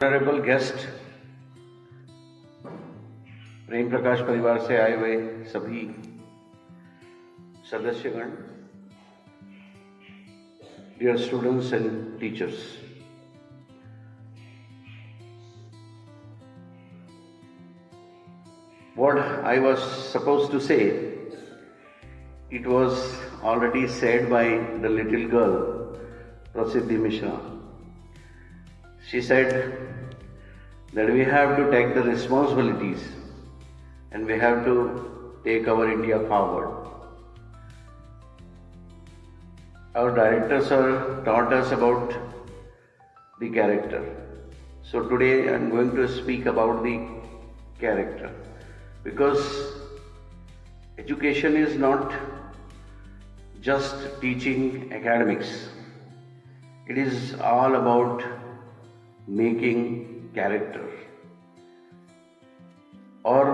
Honourable guest, Prem Prakash परिवार से आए हुए सभी सदस्यगण, dear students and teachers, what I was supposed to say, it was already said by the little girl Prasiddhi Mishra. She said that we have to take the responsibilities and we have to take our India forward. Our directors have taught us about the character. So today I am going to speak about the character, because education is not just teaching academics. It is all about making character. और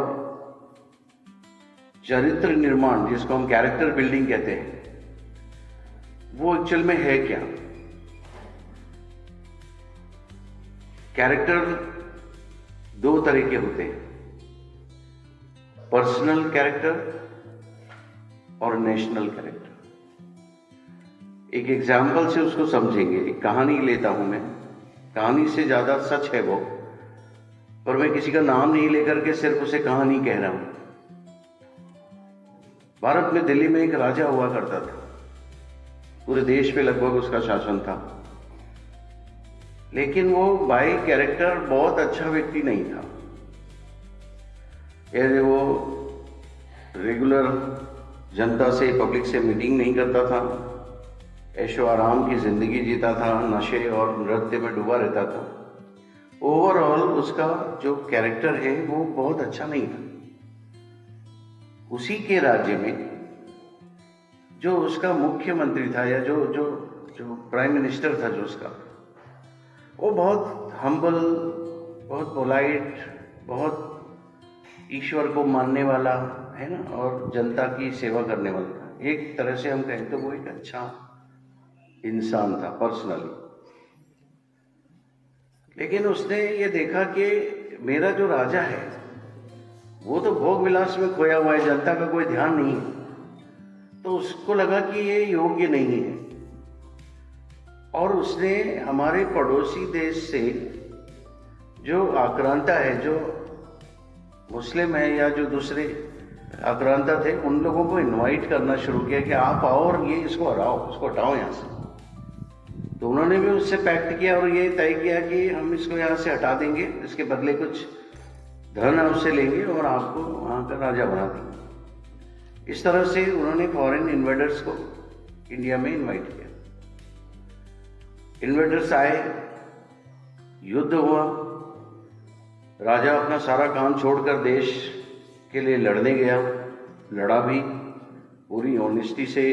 चरित्र निर्माण, जिसको हम character building कहते हैं, वो actual में है क्या? कैरेक्टर दो तरह के होते हैं, पर्सनल कैरेक्टर और नेशनल कैरेक्टर। एक एग्जाम्पल से उसको समझेंगे। एक कहानी लेता हूं मैं, कहानी से ज्यादा सच है वो, पर मैं किसी का नाम नहीं लेकर के सिर्फ उसे कहानी कह रहा हूं। भारत में दिल्ली में एक राजा हुआ करता था, पूरे देश पे लगभग उसका शासन था, लेकिन वो बाय कैरेक्टर बहुत अच्छा व्यक्ति नहीं था। यानी वो रेगुलर जनता से, पब्लिक से मीटिंग नहीं करता था, ऐशो आराम की जिंदगी जीता था, नशे और नृत्य में डूबा रहता था। ओवरऑल उसका जो कैरेक्टर है वो बहुत अच्छा नहीं था। उसी के राज्य में जो उसका मुख्यमंत्री था, या जो जो जो प्राइम मिनिस्टर था जो उसका, वो बहुत हम्बल, बहुत पोलाइट, बहुत ईश्वर को मानने वाला है ना, और जनता की सेवा करने वाला था। एक तरह से हम कहें तो वो एक अच्छा इंसान था पर्सनली। लेकिन उसने ये देखा कि मेरा जो राजा है वो तो भोग विलास में खोया हुआ है, जनता का कोई ध्यान नहीं है, तो उसको लगा कि ये योग्य नहीं है। और उसने हमारे पड़ोसी देश से जो आक्रांता है, जो मुस्लिम है या जो दूसरे आक्रांता थे, उन लोगों को इनवाइट करना शुरू किया कि आप आओ और ये इसको हराओ, उसको हटाओ यहाँ से। तो उन्होंने भी उससे पैक्ट किया और ये तय किया कि हम इसको यहाँ से हटा देंगे, इसके बदले कुछ धन आपसे लेंगे और आपको वहाँ का राजा बना देंगे। इस तरह से उन्होंने फॉरेन इन्वेडर्स को इंडिया में इनवाइट किया। इन्वेडर्स आए, युद्ध हुआ, राजा अपना सारा काम छोड़कर देश के लिए लड़ने गया, लड़ा भी पूरी ऑनेस्टी से,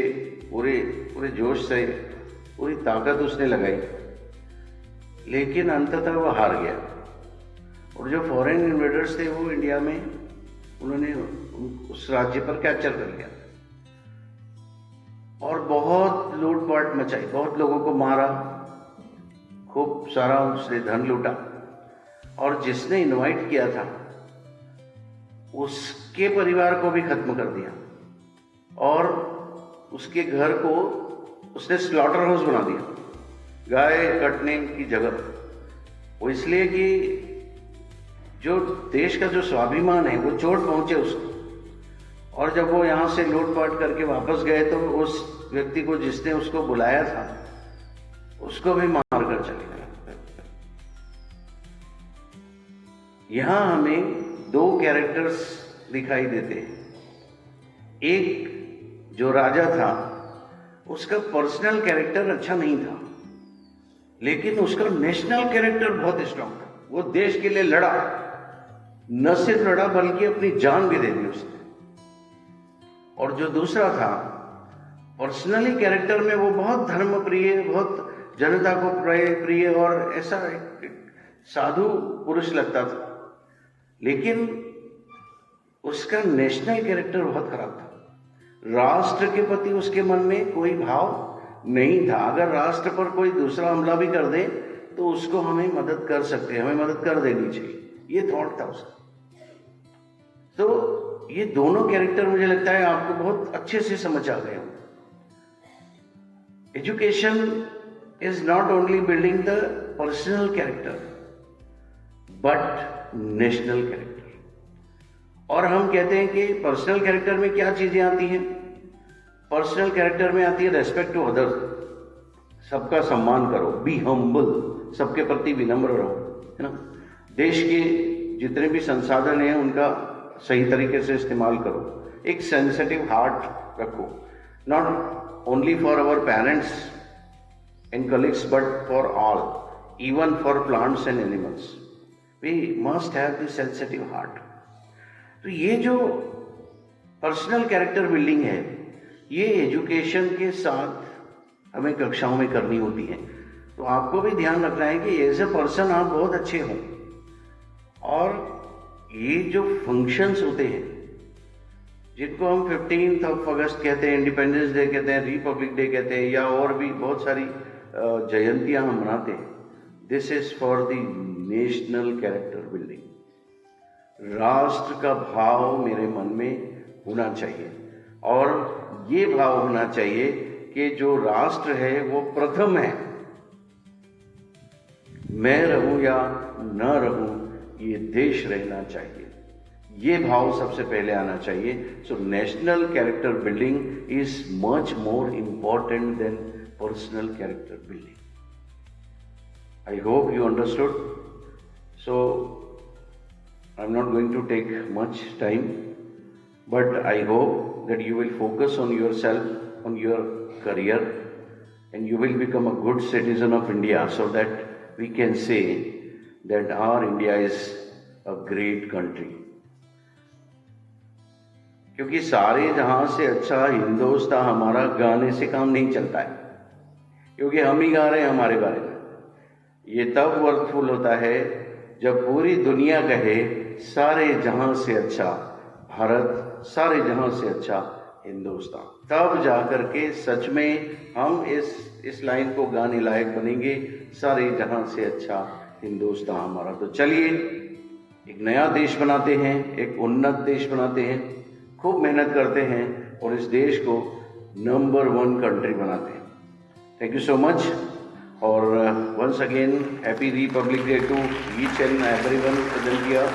पूरे जोश से, पूरी ताकत उसने लगाई, लेकिन अंततः वह हार गया। और जो फॉरेन इन्वेडर्स थे वो इंडिया में, उन्होंने उस राज्य पर कैप्चर कर लिया और बहुत लूटपाट मचाई, बहुत लोगों को मारा, खूब सारा उसने धन लूटा। और जिसने इनवाइट किया था उसके परिवार को भी खत्म कर दिया और उसके घर को उसने स्लॉटर हाउस बना दिया, गाय कटने की जगह। वो इसलिए कि जो देश का जो स्वाभिमान है वो चोट पहुंचे उसको। और जब वो यहां से लूटपाट करके वापस गए तो उस व्यक्ति को, जिसने उसको बुलाया था, उसको भी मार कर चले गए। यहां हमें दो कैरेक्टर्स दिखाई देते हैं। एक जो राजा था, उसका पर्सनल कैरेक्टर अच्छा नहीं था, लेकिन उसका नेशनल कैरेक्टर बहुत स्ट्रांग था। वो देश के लिए लड़ा, न सिर्फ लड़ा बल्कि अपनी जान भी दे दी उसने। और जो दूसरा था, पर्सनली कैरेक्टर में वो बहुत धर्मप्रिय, बहुत जनता को प्रिय और ऐसा साधु पुरुष लगता था, लेकिन उसका नेशनल कैरेक्टर बहुत खराब था। राष्ट्र के प्रति उसके मन में कोई भाव नहीं था। अगर राष्ट्र पर कोई दूसरा हमला भी कर दे तो उसको हमें मदद कर सकते हैं, हमें मदद कर देनी चाहिए, ये थॉट था उसका। तो ये दोनों कैरेक्टर मुझे लगता है आपको बहुत अच्छे से समझ आ गए होंगे। Education is not only building the personal character but national character. और हम कहते हैं कि पर्सनल कैरेक्टर में क्या चीजें आती हैं? पर्सनल कैरेक्टर में आती है रेस्पेक्ट टू अदर्स, सबका सम्मान करो, बी हम्बल, सबके प्रति विनम्र रहो, है ना। देश के जितने भी संसाधन हैं उनका सही तरीके से इस्तेमाल करो, एक सेंसिटिव हार्ट रखो, not only for our parents and colleagues but for all, even for plants and animals, we must have this sensitive heart. तो ये जो पर्सनल कैरेक्टर बिल्डिंग है, ये एजुकेशन के साथ हमें कक्षाओं में करनी होती है। तो आपको भी ध्यान रखना है कि एज ए पर्सन आप बहुत अच्छे हों, और ये जो फंक्शंस होते हैं जिनको हम 15 अगस्त कहते हैं, इंडिपेंडेंस डे कहते हैं, रिपब्लिक डे कहते हैं, या और भी बहुत सारी जयंतियां हम मनाते हैं, this is for the national character building. राष्ट्र का भाव मेरे मन में होना चाहिए, और ये भाव होना चाहिए कि जो राष्ट्र है वो प्रथम है, मैं रहूं या न रहूं, ये देश रहना चाहिए, ये भाव सबसे पहले आना चाहिए। So national character building is much more important than personal character building. I hope you understood. So I am not going to take much time, but I hope that you will focus on yourself, on your career, and you will become a good citizen of India, so that we can say that our India is a great country. क्योंकि सारे जहां से अच्छा हिंदुस्तान हमारा गाने से काम नहीं चलता है, क्योंकि हम ही गा रहे हैं हमारे बारे में। ये तब वर्थफुल होता है जब पूरी दुनिया कहे सारे जहां से अच्छा भारत, सारे जहां से अच्छा हिंदुस्तान, तब जाकर के सच में हम इस लाइन को गाने लायक बनेंगे, सारे जहां से अच्छा हिंदुस्तान हमारा। तो चलिए एक नया देश बनाते हैं, एक उन्नत देश बनाते हैं, खूब मेहनत करते हैं और इस देश को नंबर 1 कंट्री बनाते हैं। थैंक यू सो मच, और once again happy Republic Day to each and everyone present here.